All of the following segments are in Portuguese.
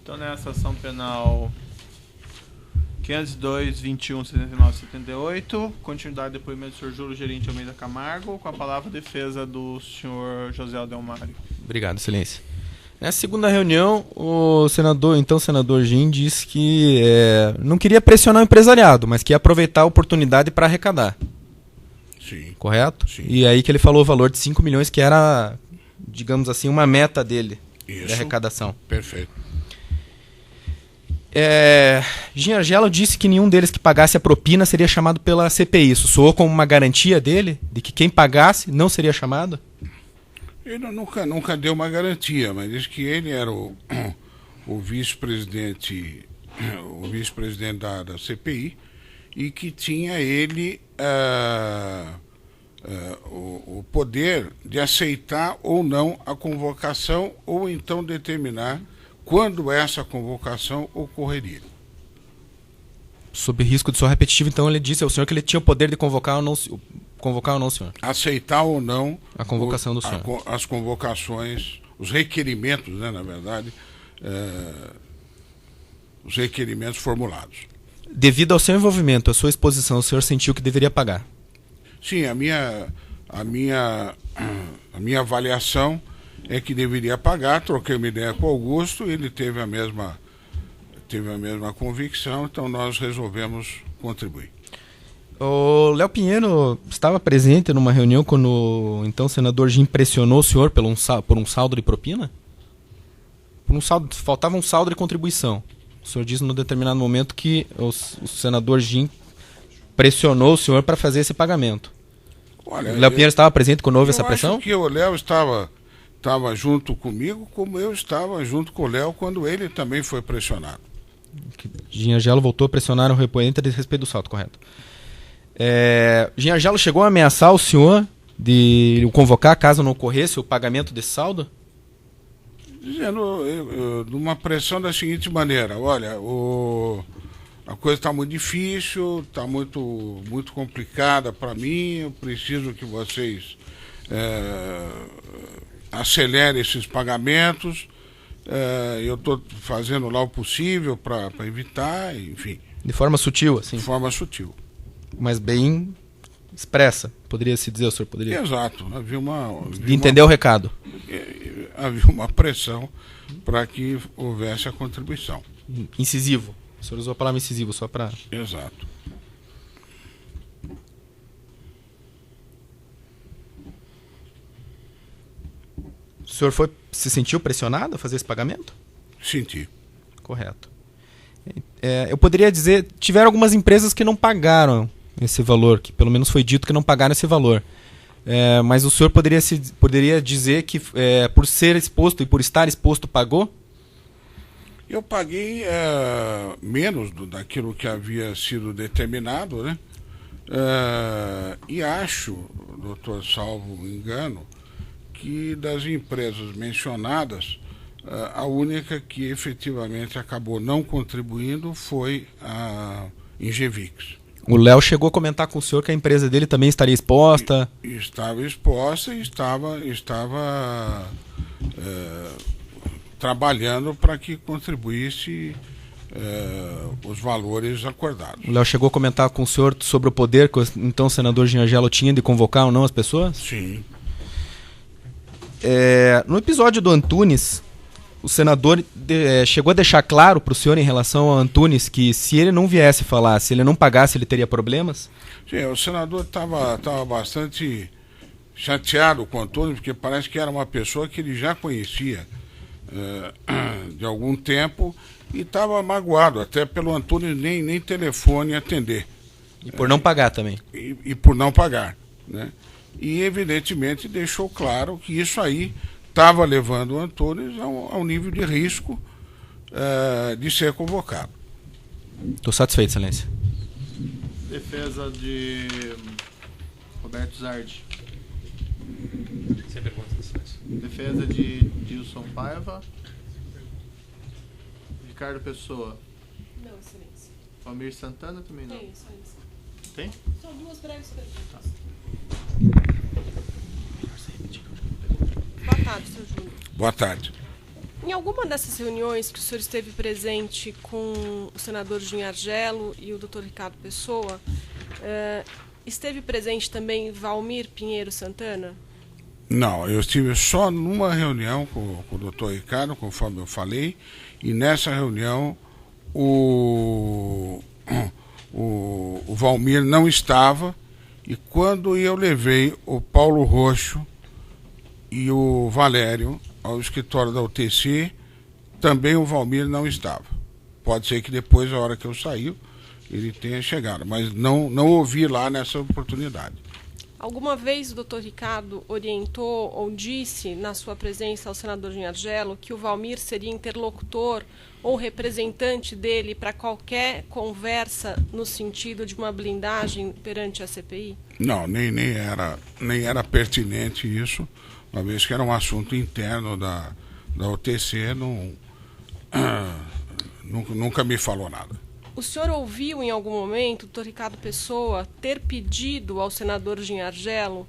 Então, nessa ação penal 502, 21, 79, 78, continuidade do depoimento do senhor Júlio Gerente Almeida Camargo, com a palavra defesa do senhor José Adelmário. Obrigado, excelência. Nessa segunda reunião, o senador Gin disse que não queria pressionar o empresariado, mas que ia aproveitar a oportunidade para arrecadar. Sim. Correto? Sim. E aí que ele falou o valor de 5 milhões, que era, digamos assim, uma meta dele. Isso. De arrecadação. Perfeito. Giangelo disse que nenhum deles que pagasse a propina seria chamado pela CPI. Isso soou como uma garantia dele, de que quem pagasse não seria chamado? Ele nunca deu uma garantia, mas disse que ele era o vice-presidente da CPI e que tinha ele o poder de aceitar ou não a convocação ou então determinar quando essa convocação ocorreria. Sob risco de soar repetitivo, então ele disse ao senhor que ele tinha o poder de convocar ou não, senhor? Aceitar ou não a convocação do senhor. As convocações, os requerimentos, né, na verdade, os requerimentos formulados. Devido ao seu envolvimento, à sua exposição, o senhor sentiu que deveria pagar? Sim, a minha avaliação é que deveria pagar. Troquei uma ideia com o Augusto, ele teve a mesma convicção, então nós resolvemos contribuir. O Léo Pinheiro estava presente numa reunião quando o então senador Gin pressionou o senhor por um saldo de propina? Faltava um saldo de contribuição. O senhor disse num determinado momento que o senador Gin pressionou o senhor para fazer esse pagamento. Olha, o Léo Pinheiro estava presente quando houve essa pressão? Eu acho que o Léo estava junto comigo, como eu estava junto com o Léo quando ele também foi pressionado. Giangelo voltou a pressionar o repoente a respeito do saldo, correto? Giangelo chegou a ameaçar o senhor de o convocar caso não ocorresse o pagamento desse saldo? Dizendo, numa pressão da seguinte maneira: olha, a coisa está muito difícil, está muito, muito complicada para mim, eu preciso que vocês acelerem esses pagamentos, eu estou fazendo lá o possível para evitar, enfim. De forma sutil, assim? De forma sutil. Mas bem expressa, poderia-se dizer, o senhor poderia? Exato. De entender o recado. Havia uma pressão para que houvesse a contribuição. Incisivo. O senhor usou a palavra incisivo só para... Exato. O senhor se sentiu pressionado a fazer esse pagamento? Senti. Correto. Eu poderia dizer, tiveram algumas empresas que não pagaram esse valor, que pelo menos foi dito que não pagaram esse valor. Mas o senhor poderia dizer que por ser exposto e por estar exposto pagou? Eu paguei menos daquilo que havia sido determinado, né? E acho, doutor, salvo engano, que das empresas mencionadas, a única que efetivamente acabou não contribuindo foi a Ingevix. O Léo chegou a comentar com o senhor que a empresa dele também estaria exposta? Estava exposta e estava trabalhando para que contribuísse os valores acordados. O Léo chegou a comentar com o senhor sobre o poder que então o senador Giangelo tinha de convocar ou não as pessoas? Sim. No episódio do Antunes, o senador chegou a deixar claro para o senhor em relação ao Antunes que se ele não viesse falar, se ele não pagasse, ele teria problemas? Sim, o senador estava bastante chateado com o Antunes, porque parece que era uma pessoa que ele já conhecia de algum tempo e estava magoado, até pelo Antunes nem telefone atender. E por não pagar também. E por não pagar, né? E evidentemente deixou claro que isso aí estava levando o Antunes a um nível de risco de ser convocado. Estou satisfeito, excelência. Defesa de Roberto Zardi. Sem perguntas, excelência. Defesa de Dilson Paiva. Ricardo Pessoa. Não, excelência. Almir Santana também não. Tem, só isso. Tem? São duas breves perguntas. Boa tarde, seu Júnior. Boa tarde. Em alguma dessas reuniões que o senhor esteve presente com o senador Jim Argelo e o Dr. Ricardo Pessoa, esteve presente também Valmir Pinheiro Santana? Não, eu estive só numa reunião com o doutor Ricardo, conforme eu falei, e nessa reunião o Valmir não estava, e quando eu levei o Paulo Roxo e o Valério ao escritório da UTC, também o Valmir não estava. Pode ser que depois, a hora que eu saí, ele tenha chegado, mas não ouvi lá nessa oportunidade. Alguma vez o doutor Ricardo orientou ou disse, na sua presença ao senador Jim Argelo, que o Valmir seria interlocutor ou representante dele para qualquer conversa no sentido de uma blindagem perante a CPI? Não, nem era pertinente isso, uma vez que era um assunto interno da UTC, nunca me falou nada. O senhor ouviu em algum momento o doutor Ricardo Pessoa ter pedido ao senador Jim Argelo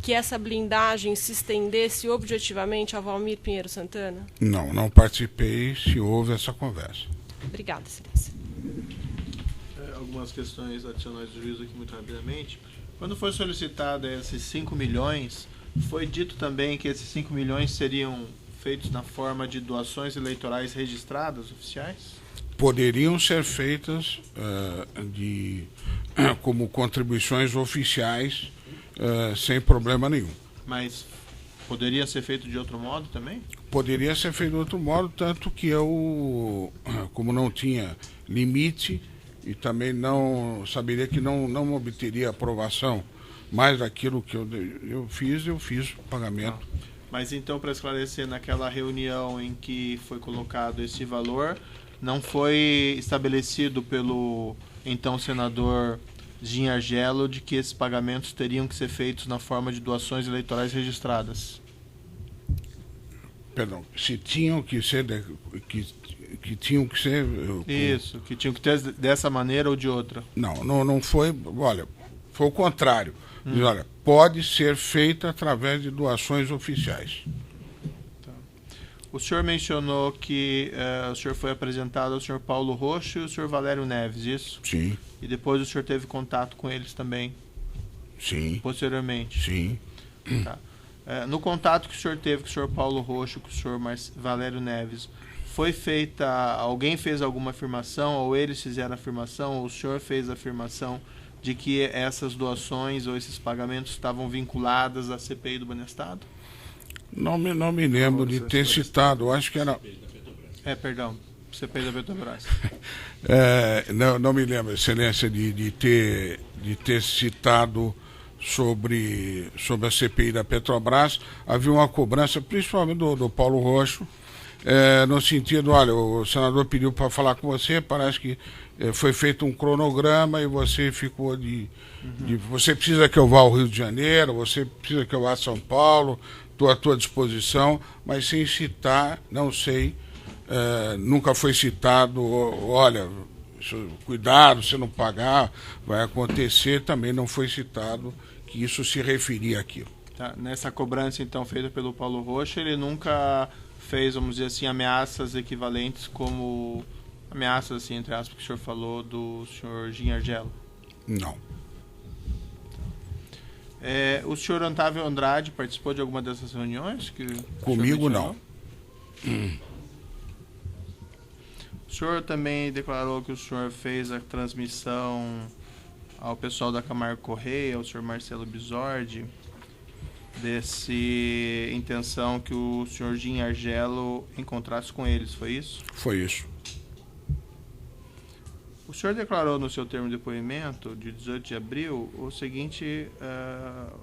que essa blindagem se estendesse objetivamente a Valmir Pinheiro Santana? Não participei se houve essa conversa. Obrigada, excelência. Algumas questões adicionais do juízo aqui muito rapidamente. Quando foi solicitado esses 5 milhões, foi dito também que esses 5 milhões seriam feitos na forma de doações eleitorais registradas, oficiais? Poderiam ser feitas como contribuições oficiais sem problema nenhum. Mas poderia ser feito de outro modo também? Poderia ser feito de outro modo, tanto que eu, como não tinha limite e também não saberia que não obteria aprovação mais daquilo que eu fiz o pagamento. Mas então, para esclarecer, naquela reunião em que foi colocado esse valor, não foi estabelecido pelo então senador Jim Argelo de que esses pagamentos teriam que ser feitos na forma de doações eleitorais registradas? Perdão, se tinham que ser que tinham que ser isso, que tinham que ter dessa maneira ou de outra? Não foi, olha, foi o contrário. Diz, olha, pode ser feita através de doações oficiais. O senhor mencionou que o senhor foi apresentado ao senhor Paulo Roxo e ao senhor Valério Neves, isso? Sim. E depois o senhor teve contato com eles também? Sim. Posteriormente? Sim. Tá. No contato que o senhor teve com o senhor Paulo Roxo e com o senhor Valério Neves, foi feita, alguém fez alguma afirmação, ou eles fizeram afirmação, ou o senhor fez a afirmação de que essas doações ou esses pagamentos estavam vinculadas à CPI do Banestado? Não me lembro de ter citado, eu acho que era... Perdão, CPI da Petrobras. Não me lembro, excelência, de ter citado sobre a CPI da Petrobras. Havia uma cobrança, principalmente do Paulo Roxo, no sentido, olha, o senador pediu para falar com você, parece que foi feito um cronograma e você ficou você precisa que eu vá ao Rio de Janeiro, você precisa que eu vá a São Paulo, estou à tua disposição, mas sem citar, não sei, nunca foi citado, olha, cuidado, se não pagar, vai acontecer, também não foi citado que isso se referia àquilo. Tá. Nessa cobrança, então, feita pelo Paulo Roxo, ele nunca fez, vamos dizer assim, ameaças equivalentes como ameaças, assim, entre aspas, que o senhor falou do senhor Jim Argelo? Não. O senhor Otávio Andrade participou de alguma dessas reuniões? Comigo, não. O senhor também declarou que o senhor fez a transmissão ao pessoal da Camargo Correia, ao senhor Marcelo Bisordi, desse intenção que o senhor Jim Argelo encontrasse com eles, foi isso? Foi isso. O senhor declarou no seu termo de depoimento, de 18 de abril, o seguinte,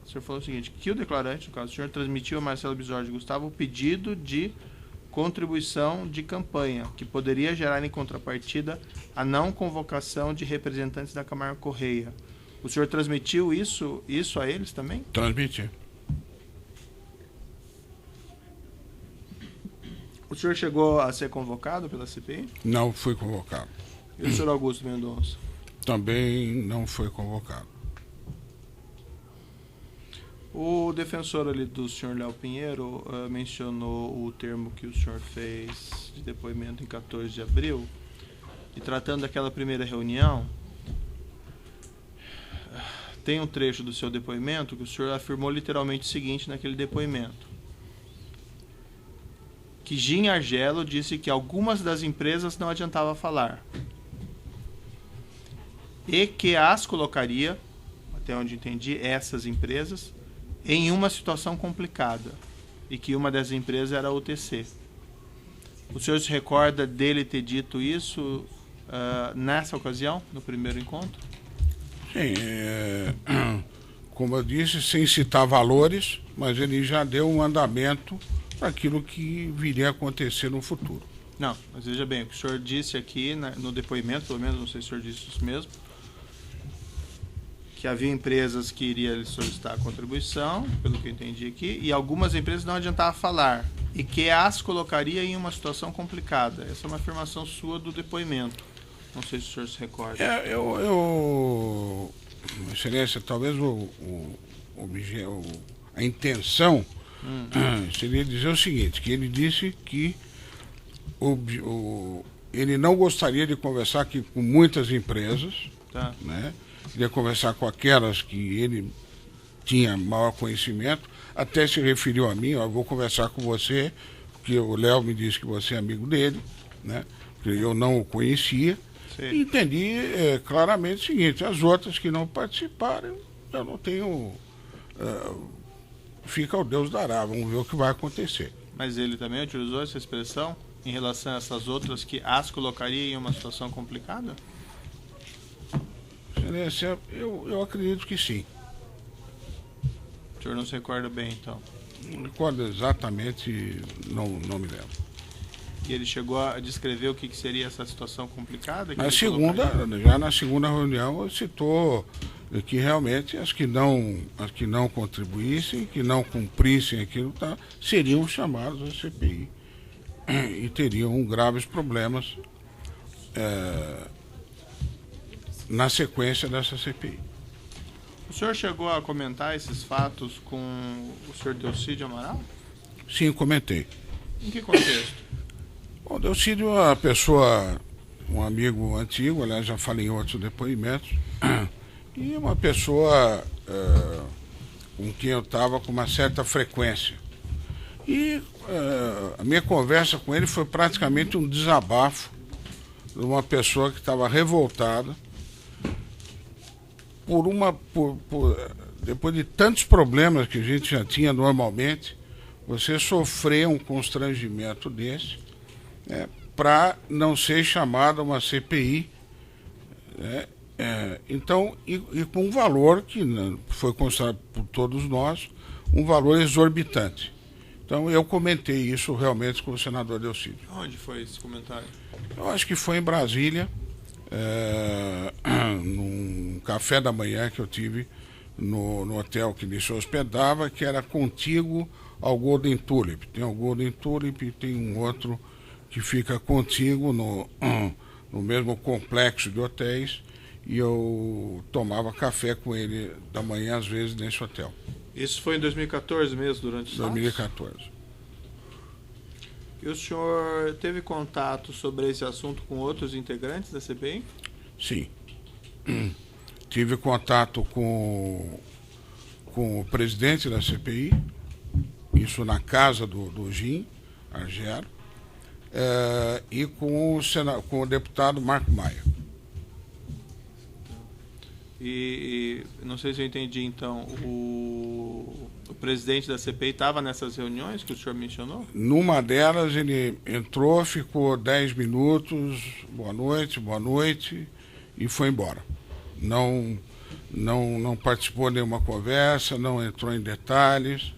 o senhor falou o seguinte, que o declarante, no caso, o senhor transmitiu a Marcelo Bisordi Gustavo o pedido de contribuição de campanha, que poderia gerar em contrapartida a não convocação de representantes da Camargo Correia. O senhor transmitiu isso a eles também? Transmiti. O senhor chegou a ser convocado pela CPI? Não fui convocado. E o senhor Augusto Mendonça? Também não foi convocado. O defensor ali do senhor Léo Pinheiro mencionou o termo que o senhor fez de depoimento em 14 de abril. E tratando daquela primeira reunião, tem um trecho do seu depoimento que o senhor afirmou literalmente o seguinte naquele depoimento. Que Gin Argelo disse que algumas das empresas não adiantava falar. E que as colocaria, até onde entendi, essas empresas, em uma situação complicada. E que uma das empresas era a UTC. O senhor se recorda dele ter dito isso nessa ocasião, no primeiro encontro? Sim, como eu disse, sem citar valores, mas ele já deu um andamento para aquilo que viria a acontecer no futuro. Não, mas veja bem, o que o senhor disse aqui no depoimento, pelo menos, não sei se o senhor disse isso mesmo, que havia empresas que iriam solicitar a contribuição, pelo que eu entendi aqui, e algumas empresas não adiantava falar, e que as colocaria em uma situação complicada. Essa é uma afirmação sua do depoimento. Não sei se o senhor se recorda. Excelência, talvez a intenção seria dizer o seguinte, que ele disse que ele não gostaria de conversar aqui com muitas empresas, tá, né? Queria conversar com aquelas que ele tinha maior conhecimento, até se referiu a mim, ó, vou conversar com você, porque o Léo me disse que você é amigo dele, né? Porque eu não o conhecia. Sim. E entendi claramente o seguinte, as outras que não participaram, eu não tenho... fica ao Deus dará, vamos ver o que vai acontecer. Mas ele também utilizou essa expressão em relação a essas outras que as colocaria em uma situação complicada? Excelência, eu acredito que sim. O senhor não se recorda bem, então? Não recordo exatamente, não me lembro. E ele chegou a descrever o que seria essa situação complicada? Que Já na segunda reunião, citou que realmente as que não contribuíssem, que não cumprissem aquilo, seriam chamados à CPI e teriam graves problemas na sequência dessa CPI. O senhor chegou a comentar esses fatos com o senhor Delcídio Amaral? Sim, comentei. Em que contexto? Bom, Delcídio é uma pessoa, um amigo antigo, aliás, já falei em outros depoimentos, e uma pessoa com quem eu estava com uma certa frequência. E a minha conversa com ele foi praticamente um desabafo de uma pessoa que estava revoltada depois de tantos problemas que a gente já tinha normalmente, você sofrer um constrangimento desse, para não ser chamado a uma CPI, então, e com um valor que foi considerado por todos nós, um valor exorbitante. Então, eu comentei isso realmente com o senador Delcídio. Onde foi esse comentário? Eu acho que foi em Brasília, num café da manhã que eu tive no hotel que ele se hospedava, que era contíguo ao Golden Tulip. Tem o Golden Tulip e tem um outro que fica contíguo no mesmo complexo de hotéis, e eu tomava café com ele da manhã, às vezes, nesse hotel. Isso foi em 2014 mesmo, durante os 2014. E o senhor teve contato sobre esse assunto com outros integrantes da CPI? Sim. Tive contato com o presidente da CPI, isso na casa do Gin Argelo, e com o deputado Marco Maia. E não sei se eu entendi, então, o presidente da CPI estava nessas reuniões que o senhor mencionou? Numa delas ele entrou, ficou 10 minutos, boa noite, e foi embora. Não participou de nenhuma conversa, não entrou em detalhes,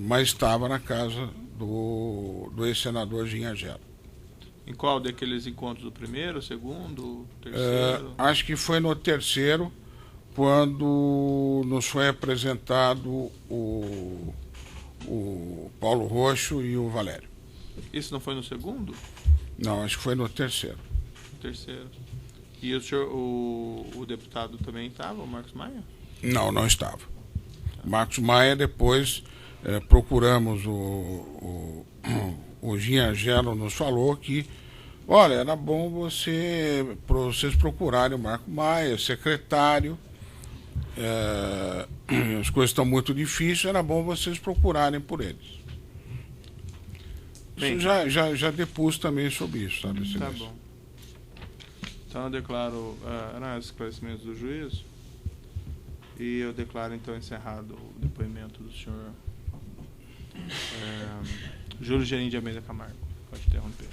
mas estava na casa do ex-senador Gin Argelo. Em qual daqueles encontros? Do primeiro, segundo, terceiro? Acho que foi no terceiro, quando nos foi apresentado o Paulo Roxo e o Valério. Isso não foi no segundo? Não, acho que foi no terceiro. Terceiro. E o senhor, o deputado também estava, o Marcos Maia? Não estava. Marcos Maia. Depois procuramos o Giangelo nos falou que, olha, era bom vocês procurarem o Marco Maia, secretário, as coisas estão muito difíceis, era bom vocês procurarem por eles. Bem, isso já depus também sobre isso, sabe? Tá bom. Então eu declaro esclarecimentos do juízo e eu declaro então encerrado o depoimento do senhor Júlio Gerim de Almeida Camargo. Pode interromper.